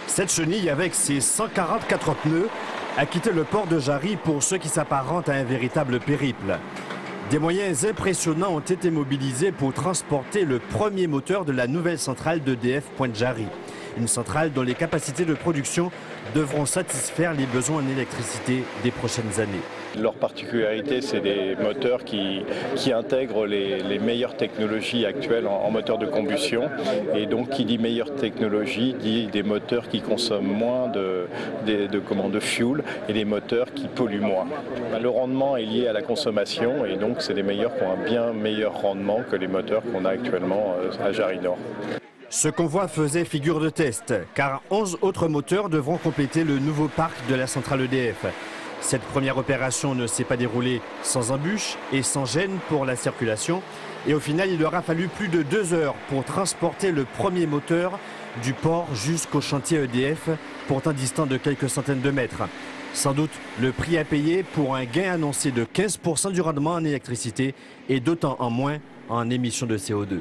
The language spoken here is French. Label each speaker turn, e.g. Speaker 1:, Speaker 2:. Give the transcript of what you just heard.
Speaker 1: Cette chenille, avec ses 144 pneus, a quitté le port de Jarry pour ce qui s'apparente à un véritable périple. Des moyens impressionnants ont été mobilisés pour transporter le premier moteur de la nouvelle centrale d'EDF Pointe-Jarry. Une centrale dont les capacités de production devront satisfaire les besoins en électricité des prochaines années.
Speaker 2: Leur particularité, c'est des moteurs qui intègrent les meilleures technologies actuelles en moteur de combustion. Et donc, qui dit meilleure technologie, dit des moteurs qui consomment moins de fuel et des moteurs qui polluent moins. Le rendement est lié à la consommation et donc c'est des moteurs qui ont un bien meilleur rendement que les moteurs qu'on a actuellement à Jarry Nord.
Speaker 1: Ce convoi faisait figure de test, car 11 autres moteurs devront compléter le nouveau parc de la centrale EDF. Cette première opération ne s'est pas déroulée sans embûches et sans gêne pour la circulation. Et au final, il aura fallu plus de 2 heures pour transporter le premier moteur du port jusqu'au chantier EDF, pourtant distant de quelques centaines de mètres. Sans doute le prix à payer pour un gain annoncé de 15% du rendement en électricité et d'autant en moins en émissions de CO2.